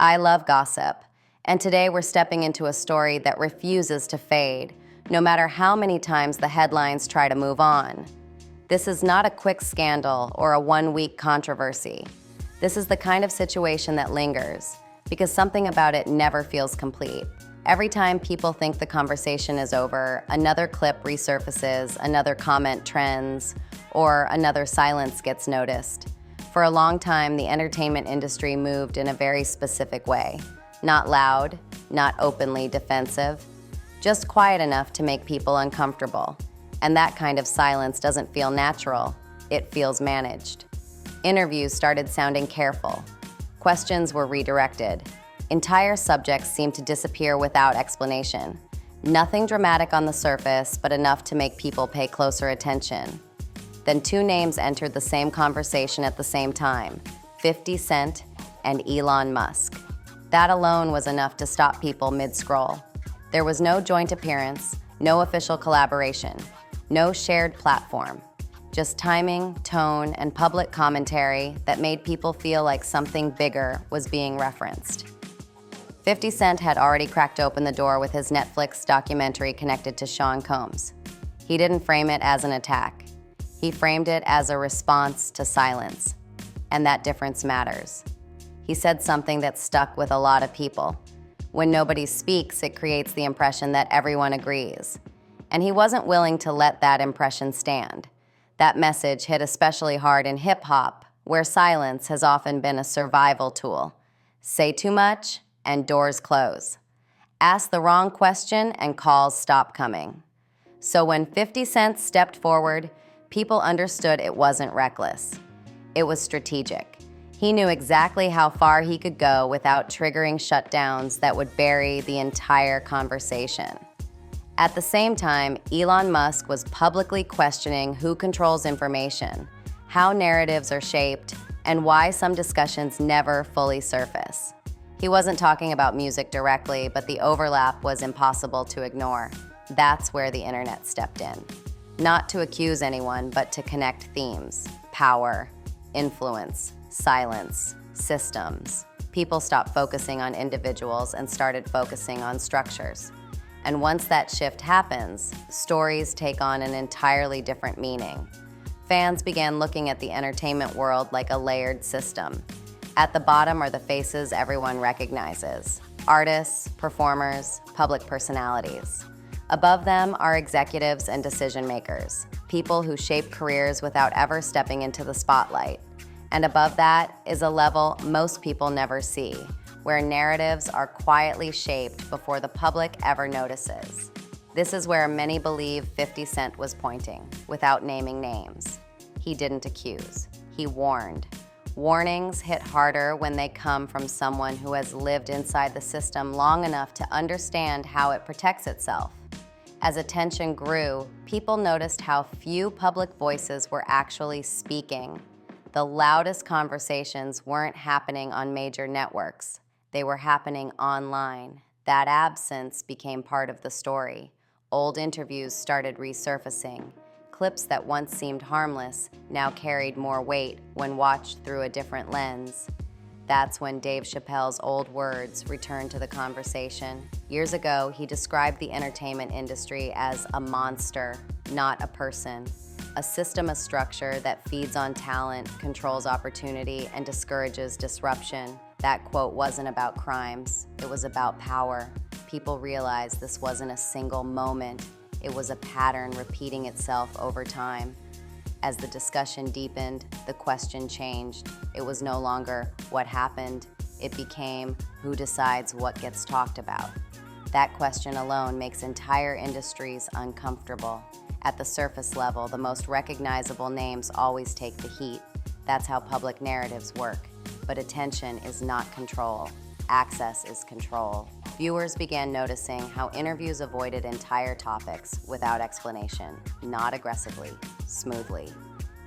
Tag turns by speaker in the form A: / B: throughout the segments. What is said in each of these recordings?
A: I love gossip, and today we're stepping into a story that refuses to fade, no matter how many times the headlines try to move on. This is not a quick scandal or a one-week controversy. This is the kind of situation that lingers, because something about it never feels complete. Every time people think the conversation is over, another clip resurfaces, another comment trends, or another silence gets noticed. For a long time, the entertainment industry moved in a very specific way. Not loud, not openly defensive, just quiet enough to make people uncomfortable. And that kind of silence doesn't feel natural, it feels managed. Interviews started sounding careful. Questions were redirected. Entire subjects seemed to disappear without explanation. Nothing dramatic on the surface, but enough to make people pay closer attention. Then two names entered the same conversation at the same time, 50 Cent and Elon Musk. That alone was enough to stop people mid-scroll. There was no joint appearance, no official collaboration, no shared platform. Just timing, tone, and public commentary that made people feel like something bigger was being referenced. 50 Cent had already cracked open the door with his Netflix documentary connected to Sean Combs. He didn't frame it as an attack. He framed it as a response to silence, and that difference matters. He said something that stuck with a lot of people. When nobody speaks, it creates the impression that everyone agrees. And he wasn't willing to let that impression stand. That message hit especially hard in hip-hop, where silence has often been a survival tool. Say too much, and doors close. Ask the wrong question, and calls stop coming. So when 50 Cent stepped forward, people understood it wasn't reckless. It was strategic. He knew exactly how far he could go without triggering shutdowns that would bury the entire conversation. At the same time, Elon Musk was publicly questioning who controls information, how narratives are shaped, and why some discussions never fully surface. He wasn't talking about music directly, but the overlap was impossible to ignore. That's where the internet stepped in. Not to accuse anyone, but to connect themes, power, influence, silence, systems. People stopped focusing on individuals and started focusing on structures. And once that shift happens, stories take on an entirely different meaning. Fans began looking at the entertainment world like a layered system. At the bottom are the faces everyone recognizes: artists, performers, public personalities. Above them are executives and decision makers, people who shape careers without ever stepping into the spotlight. And above that is a level most people never see, where narratives are quietly shaped before the public ever notices. This is where many believe 50 Cent was pointing, without naming names. He didn't accuse, he warned. Warnings hit harder when they come from someone who has lived inside the system long enough to understand how it protects itself. As attention grew, people noticed how few public voices were actually speaking. The loudest conversations weren't happening on major networks. They were happening online. That absence became part of the story. Old interviews started resurfacing. Clips that once seemed harmless now carried more weight when watched through a different lens. That's when Dave Chappelle's old words returned to the conversation. Years ago, he described the entertainment industry as a monster, not a person. A system, a structure that feeds on talent, controls opportunity, and discourages disruption. That quote wasn't about crimes, it was about power. People realized this wasn't a single moment, it was a pattern repeating itself over time. As the discussion deepened, the question changed. It was no longer what happened, it became who decides what gets talked about. That question alone makes entire industries uncomfortable. At the surface level, the most recognizable names always take the heat. That's how public narratives work. But attention is not control. Access is control. Viewers began noticing how interviews avoided entire topics without explanation, not aggressively, smoothly.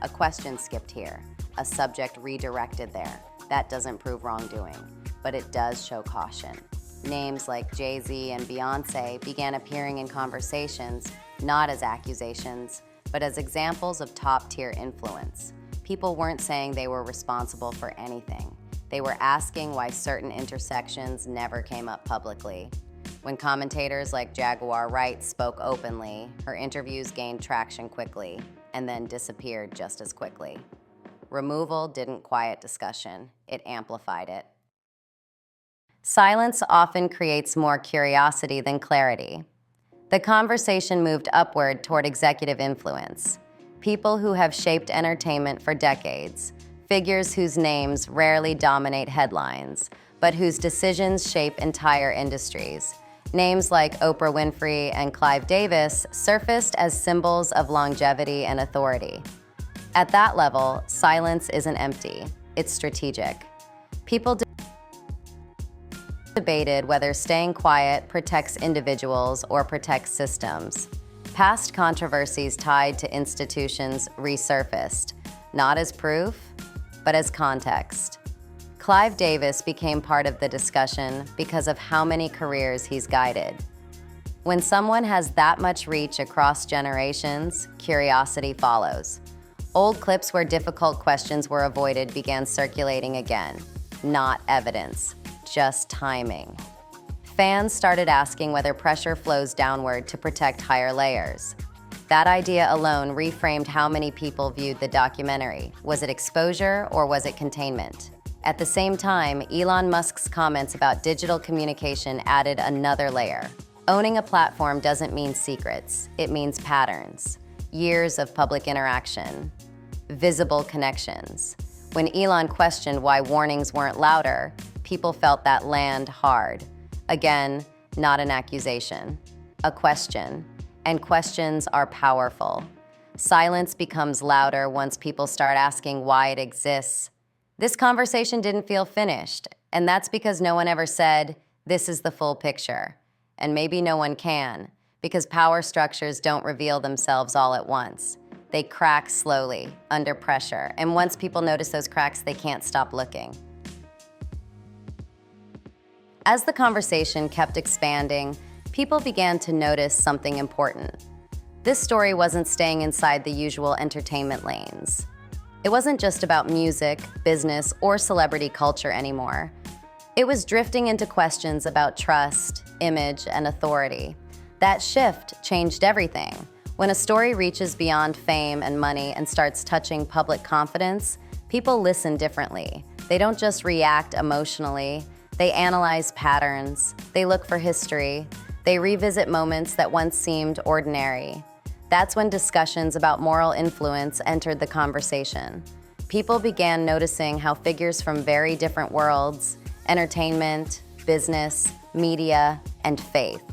A: A question skipped here, a subject redirected there. That doesn't prove wrongdoing, but it does show caution. Names like Jay-Z and Beyonce began appearing in conversations, not as accusations, but as examples of top-tier influence. People weren't saying they were responsible for anything. They were asking why certain intersections never came up publicly. When commentators like Jaguar Wright spoke openly, her interviews gained traction quickly and then disappeared just as quickly. Removal didn't quiet discussion, it amplified it. Silence often creates more curiosity than clarity. The conversation moved upward toward executive influence. People who have shaped entertainment for decades, figures whose names rarely dominate headlines, but whose decisions shape entire industries. Names like Oprah Winfrey and Clive Davis surfaced as symbols of longevity and authority. At that level, silence isn't empty, it's strategic. People debated whether staying quiet protects individuals or protects systems. Past controversies tied to institutions resurfaced, not as proof, but as context. Clive Davis became part of the discussion because of how many careers he's guided. When someone has that much reach across generations, curiosity follows. Old clips where difficult questions were avoided began circulating again. Not evidence, just timing. Fans started asking whether pressure flows downward to protect higher layers. That idea alone reframed how many people viewed the documentary. Was it exposure or was it containment? At the same time, Elon Musk's comments about digital communication added another layer. Owning a platform doesn't mean secrets, it means patterns. Years of public interaction, visible connections. When Elon questioned why warnings weren't louder, people felt that land hard. Again, not an accusation, a question. And questions are powerful. Silence becomes louder once people start asking why it exists. This conversation didn't feel finished, and that's because no one ever said, this is the full picture. And maybe no one can, because power structures don't reveal themselves all at once. They crack slowly, under pressure, and once people notice those cracks, they can't stop looking. As the conversation kept expanding, people began to notice something important. This story wasn't staying inside the usual entertainment lanes. It wasn't just about music, business, or celebrity culture anymore. It was drifting into questions about trust, image, and authority. That shift changed everything. When a story reaches beyond fame and money and starts touching public confidence, people listen differently. They don't just react emotionally, they analyze patterns, they look for history, they revisit moments that once seemed ordinary. That's when discussions about moral influence entered the conversation. People began noticing how figures from very different worlds, entertainment, business, media, and faith,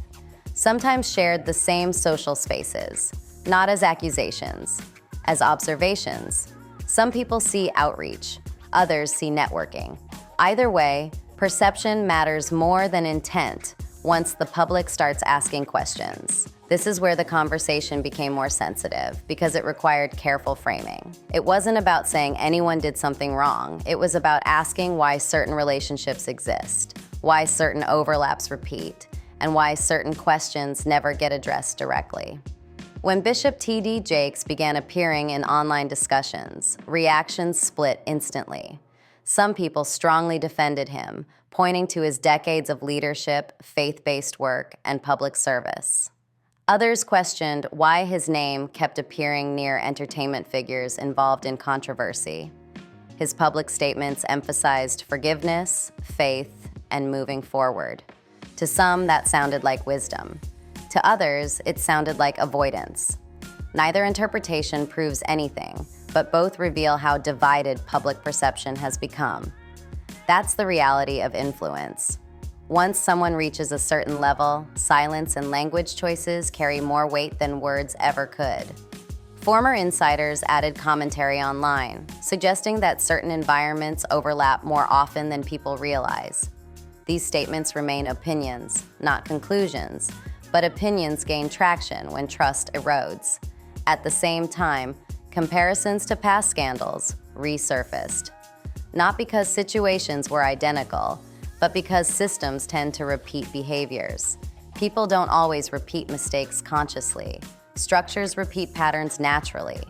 A: sometimes shared the same social spaces, not as accusations, as observations. Some people see outreach, others see networking. Either way, perception matters more than intent once the public starts asking questions. This is where the conversation became more sensitive because it required careful framing. It wasn't about saying anyone did something wrong. It was about asking why certain relationships exist, why certain overlaps repeat, and why certain questions never get addressed directly. When Bishop T.D. Jakes began appearing in online discussions, reactions split instantly. Some people strongly defended him, pointing to his decades of leadership, faith-based work, and public service. Others questioned why his name kept appearing near entertainment figures involved in controversy. His public statements emphasized forgiveness, faith, and moving forward. To some, that sounded like wisdom. To others, it sounded like avoidance. Neither interpretation proves anything, but both reveal how divided public perception has become. That's the reality of influence. Once someone reaches a certain level, silence and language choices carry more weight than words ever could. Former insiders added commentary online, suggesting that certain environments overlap more often than people realize. These statements remain opinions, not conclusions, but opinions gain traction when trust erodes. At the same time, comparisons to past scandals resurfaced. Not because situations were identical, but because systems tend to repeat behaviors. People don't always repeat mistakes consciously. Structures repeat patterns naturally.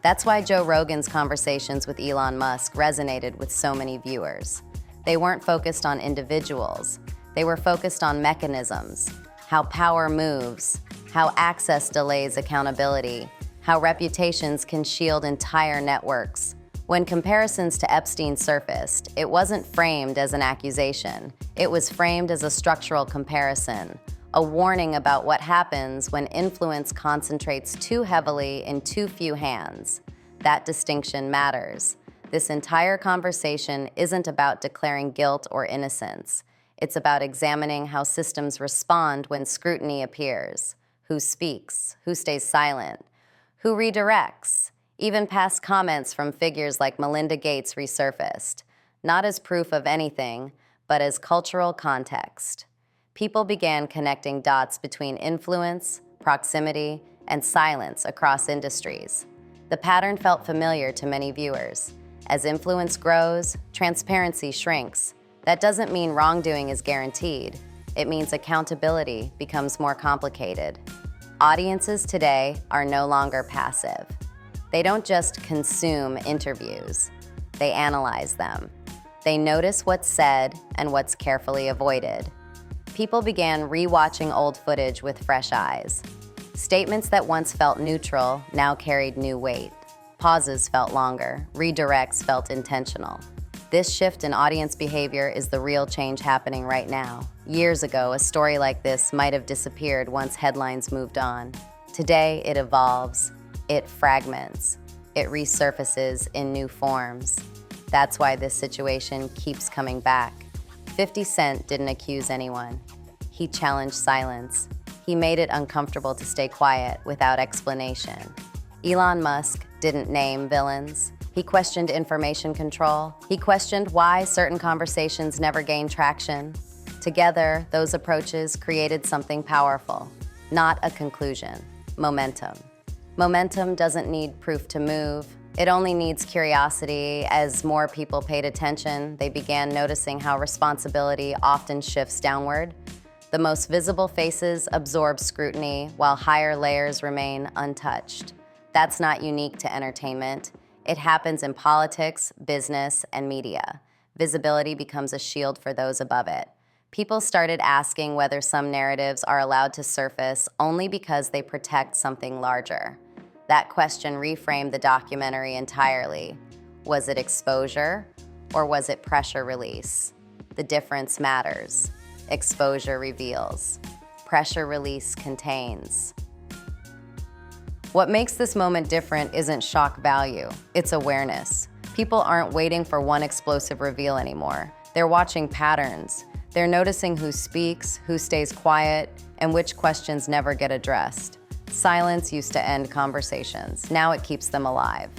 A: That's why Joe Rogan's conversations with Elon Musk resonated with so many viewers. They weren't focused on individuals. They were focused on mechanisms, how power moves, how access delays accountability, how reputations can shield entire networks. When comparisons to Epstein surfaced, it wasn't framed as an accusation. It was framed as a structural comparison, a warning about what happens when influence concentrates too heavily in too few hands. That distinction matters. This entire conversation isn't about declaring guilt or innocence. It's about examining how systems respond when scrutiny appears. Who speaks? Who stays silent? Who redirects? Even past comments from figures like Melinda Gates resurfaced, not as proof of anything, but as cultural context. People began connecting dots between influence, proximity, and silence across industries. The pattern felt familiar to many viewers. As influence grows, transparency shrinks. That doesn't mean wrongdoing is guaranteed. It means accountability becomes more complicated. Audiences today are no longer passive. They don't just consume interviews, they analyze them. They notice what's said and what's carefully avoided. People began rewatching old footage with fresh eyes. Statements that once felt neutral now carried new weight. Pauses felt longer, redirects felt intentional. This shift in audience behavior is the real change happening right now. Years ago, a story like this might have disappeared once headlines moved on. Today, it evolves. It fragments. It resurfaces in new forms. That's why this situation keeps coming back. 50 Cent didn't accuse anyone. He challenged silence. He made it uncomfortable to stay quiet without explanation. Elon Musk didn't name villains. He questioned information control. He questioned why certain conversations never gained traction. Together, those approaches created something powerful, not a conclusion, momentum. Momentum doesn't need proof to move. It only needs curiosity. As more people paid attention, they began noticing how responsibility often shifts downward. The most visible faces absorb scrutiny, while higher layers remain untouched. That's not unique to entertainment. It happens in politics, business, and media. Visibility becomes a shield for those above it. People started asking whether some narratives are allowed to surface only because they protect something larger. That question reframed the documentary entirely. Was it exposure, or was it pressure release? The difference matters. Exposure reveals. Pressure release contains. What makes this moment different isn't shock value, it's awareness. People aren't waiting for one explosive reveal anymore. They're watching patterns. They're noticing who speaks, who stays quiet, and which questions never get addressed. Silence used to end conversations. Now it keeps them alive.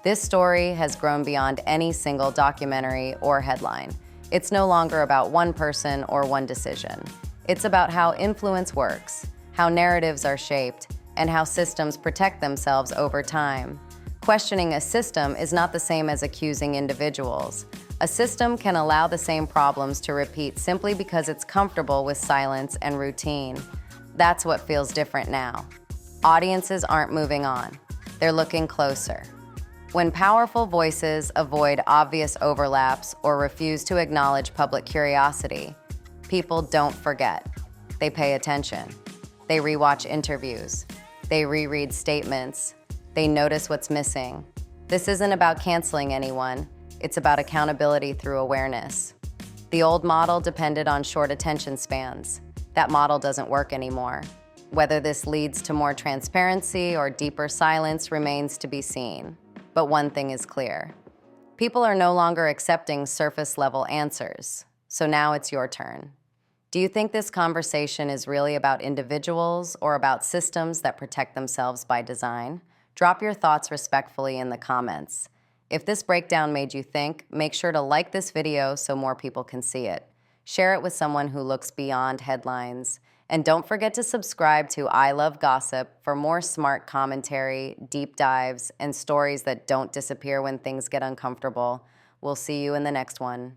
A: This story has grown beyond any single documentary or headline. It's no longer about one person or one decision. It's about how influence works, how narratives are shaped, and how systems protect themselves over time. Questioning a system is not the same as accusing individuals. A system can allow the same problems to repeat simply because it's comfortable with silence and routine. That's what feels different now. Audiences aren't moving on. They're looking closer. When powerful voices avoid obvious overlaps or refuse to acknowledge public curiosity, people don't forget. They pay attention. They rewatch interviews. They reread statements. They notice what's missing. This isn't about canceling anyone. It's about accountability through awareness. The old model depended on short attention spans. That model doesn't work anymore. Whether this leads to more transparency or deeper silence remains to be seen. But one thing is clear. People are no longer accepting surface-level answers. So now it's your turn. Do you think this conversation is really about individuals or about systems that protect themselves by design? Drop your thoughts respectfully in the comments. If this breakdown made you think, make sure to like this video so more people can see it. Share it with someone who looks beyond headlines. And don't forget to subscribe to I Love Gossip for more smart commentary, deep dives, and stories that don't disappear when things get uncomfortable. We'll see you in the next one.